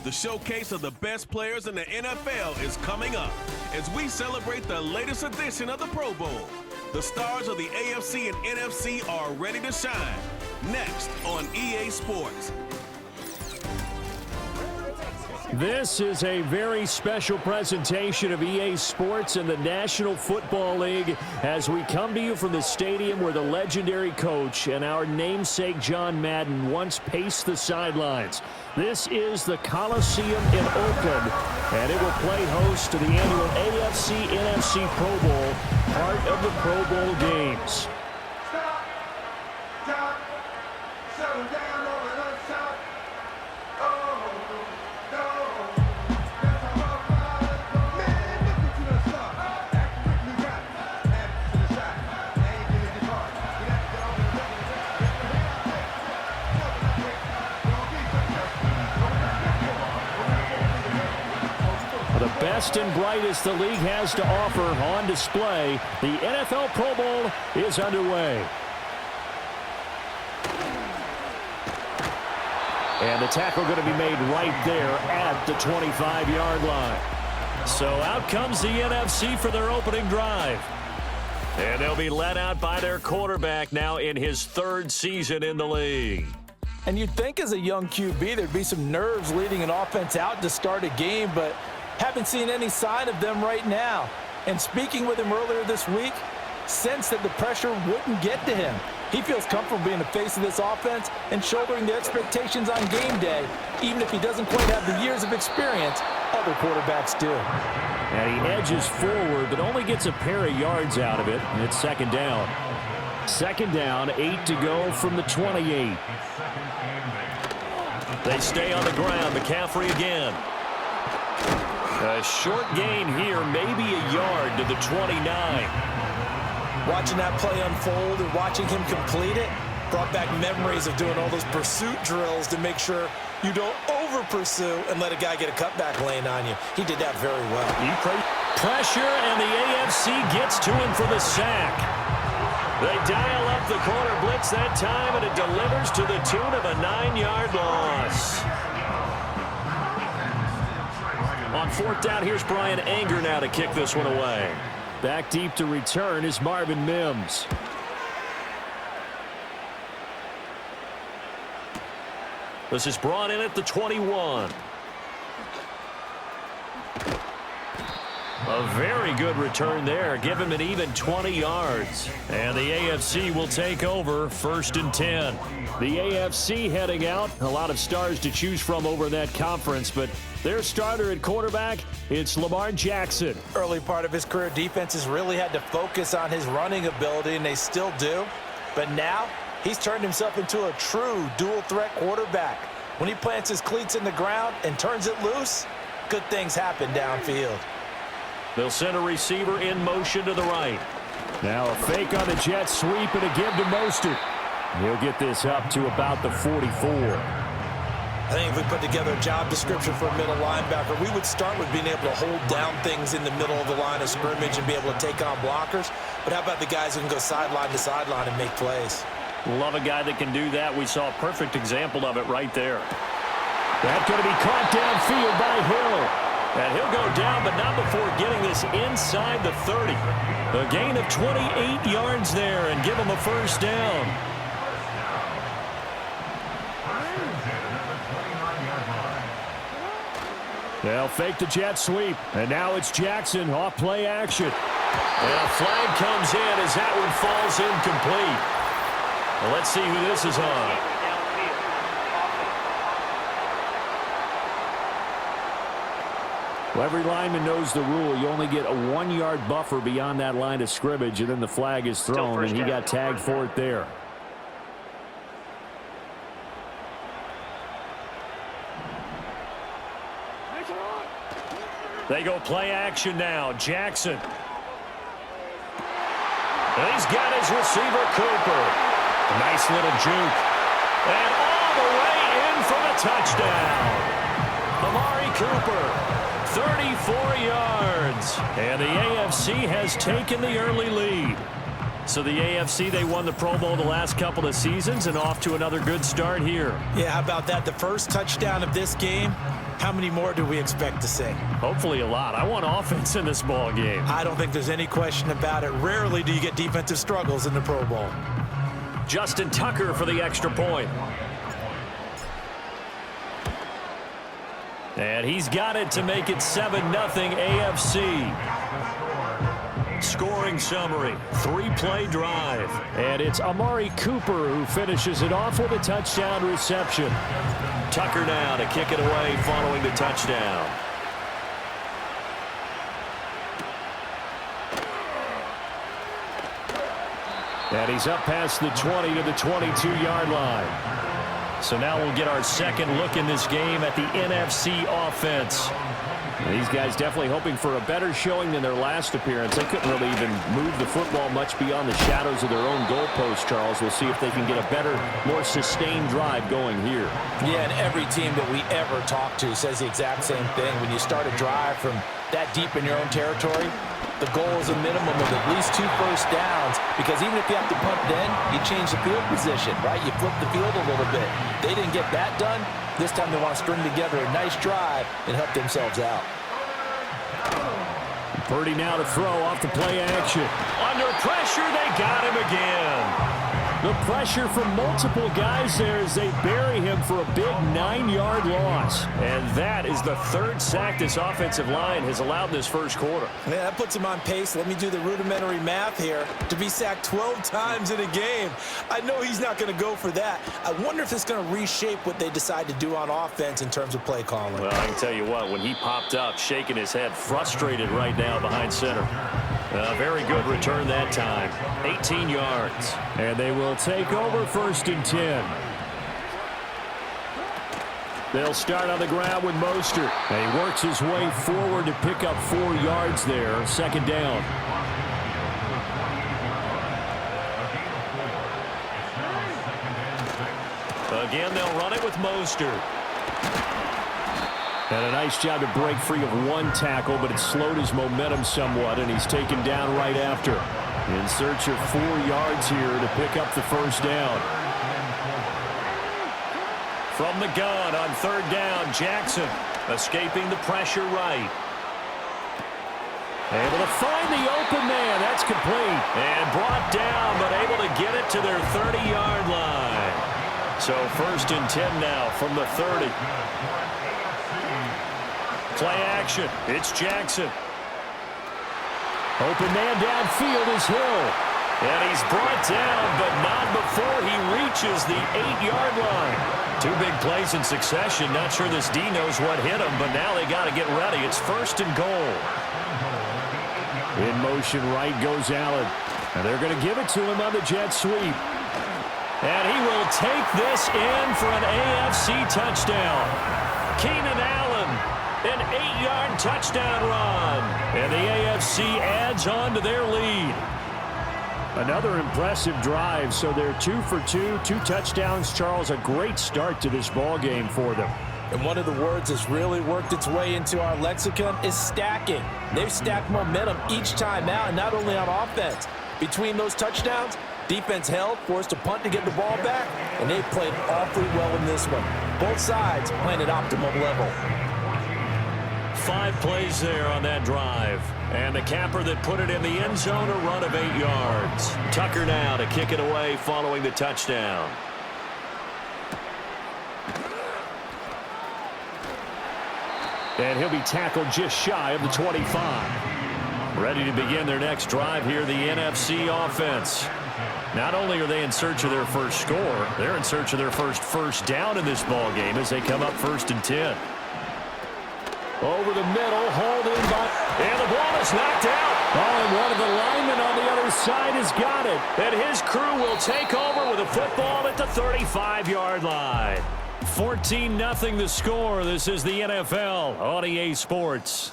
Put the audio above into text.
The showcase of the best players in the NFL is coming up as we celebrate the latest edition of the Pro Bowl. The stars of the AFC and NFC are ready to shine. Next on EA Sports. This is a very special presentation of EA Sports and the National Football League as we come to you from the stadium where the legendary coach and our namesake John Madden once paced the sidelines. This is the Coliseum in Oakland, and it will play host to the annual AFC-NFC Pro Bowl, part of the Pro Bowl games. The best and brightest the league has to offer on display. The NFL Pro Bowl is underway. And the tackle going to be made right there at the 25-yard line. So out comes the NFC for their opening drive. And they'll be led out by their quarterback now in his third season in the league. And you'd think as a young QB there'd be some nerves leading an offense out to start a game, but haven't seen any sign of them right now. And speaking with him earlier this week, sensed that the pressure wouldn't get to him. He feels comfortable being the face of this offense and shouldering the expectations on game day, even if he doesn't quite have the years of experience other quarterbacks do. And he edges forward, but only gets a pair of yards out of it, and it's second down. Second down, 8 to go from the 28. They stay on the ground. McCaffrey again. A short gain here, maybe a yard to the 29. Watching that play unfold and watching him complete it brought back memories of doing all those pursuit drills to make sure you don't over-pursue and let a guy get a cutback lane on you. He did that very well. Pressure, and the AFC gets to him for the sack. They dial up the corner blitz that time, and it delivers to the tune of a 9-yard loss. On fourth down, here's Brian Anger now to kick this one away. Back deep to return is Marvin Mims. This is brought in at the 21. A very good return there. Give him an even 20 yards. And the AFC will take over, 1st and 10. The AFC heading out. A lot of stars to choose from over that conference, but their starter at quarterback, it's Lamar Jackson. Early part of his career, defenses really had to focus on his running ability, and they still do. But now, he's turned himself into a true dual-threat quarterback. When he plants his cleats in the ground and turns it loose, good things happen downfield. They'll send a receiver in motion to the right. Now a fake on the jet sweep and a give to Mostert. He'll get this up to about the 44. I think if we put together a job description for a middle linebacker, we would start with being able to hold down things in the middle of the line of scrimmage and be able to take on blockers. But how about the guys who can go sideline to sideline and make plays? Love a guy that can do that. We saw a perfect example of it right there. That's going to be caught downfield by Hill. And he'll go down, but not before getting this inside the 30. A gain of 28 yards there and give him a first down. They'll fake the jet sweep, and now it's Jackson off play action. And a flag comes in as that one falls incomplete. Well, let's see who this is on. Well, every lineman knows the rule. You only get a 1-yard buffer beyond that line of scrimmage, and then the flag is thrown, and he got tagged for it there. They go play action now. Jackson. And he's got his receiver, Cooper. Nice little juke. And all the way in for the touchdown. Amari Cooper. 34 yards. And the AFC has taken the early lead. So the AFC, they won the Pro Bowl the last couple of seasons and off to another good start here. Yeah, how about that? The first touchdown of this game, how many more do we expect to see? Hopefully a lot. I want offense in this ball game. I don't think there's any question about it. Rarely do you get defensive struggles in the Pro Bowl. Justin Tucker for the extra point. And he's got it to make it 7-0 AFC. Scoring summary, 3-play drive. And it's Amari Cooper who finishes it off with a touchdown reception. Tucker now to kick it away following the touchdown. And he's up past the 20 to the 22-yard line. So now we'll get our second look in this game at the NFC offense. These guys definitely hoping for a better showing than their last appearance. They couldn't really even move the football much beyond the shadows of their own goalpost, Charles. We'll see if they can get a better, more sustained drive going here. Yeah, and every team that we ever talk to says the exact same thing. When you start a drive from that deep in your own territory, the goal is a minimum of at least 2 first downs, because even if you have to punt then, you change the field position, right? You flip the field a little bit. They didn't get that done. This time they want to string together a nice drive and help themselves out. Purdy now to throw off the play action. Under pressure, they got him again. The pressure from multiple guys there as they bury him for a big 9-yard loss. And that is the 3rd sack this offensive line has allowed in this first quarter. Yeah, that puts him on pace. Let me do the rudimentary math here. To be sacked 12 times in a game. I know he's not going to go for that. I wonder if it's going to reshape what they decide to do on offense in terms of play calling. Well, I can tell you what, when he popped up, shaking his head, frustrated right now behind center. Very good return that time. 18 yards. And they will take over 1st and 10. They'll start on the ground with Mostert. And he works his way forward to pick up 4 yards there. 2nd down. Again, they'll run it with Mostert. And a nice job to break free of 1 tackle, but it slowed his momentum somewhat, and he's taken down right after. In search of 4 yards here to pick up the 1st down. From the gun on 3rd down, Jackson escaping the pressure right. Able to find the open man. That's complete. And brought down, but able to get it to their 30-yard line. So 1st and 10 now from the 30. Play action. It's Jackson. Open man downfield is Hill. And he's brought down, but not before he reaches the 8-yard line. 2 big plays in succession. Not sure this D knows what hit him, but now they got to get ready. It's 1st and goal. In motion right goes Allen. And they're going to give it to him on the jet sweep. And he will take this in for an AFC touchdown. Keenan Allen. An 8-yard touchdown run. And the AFC adds on to their lead. Another impressive drive. So they're 2 for 2, 2 touchdowns. Charles, a great start to this ball game for them. And one of the words that's really worked its way into our lexicon is stacking. They've stacked momentum each time out, and not only on offense. Between those touchdowns, defense held, forced to punt to get the ball back, and they played awfully well in this one. Both sides playing at optimum level. 5 plays there on that drive. And the capper that put it in the end zone, a run of 8 yards. Tucker now to kick it away following the touchdown. And he'll be tackled just shy of the 25. Ready to begin their next drive here, the NFC offense. Not only are they in search of their first score, they're in search of their first down in this ball game as they come up 1st and 10. Over the middle, hauled in by, and the ball is knocked out. Oh, and one of the linemen on the other side has got it. And his crew will take over with a football at the 35-yard line. 14-0 the score. This is the NFL on EA Sports.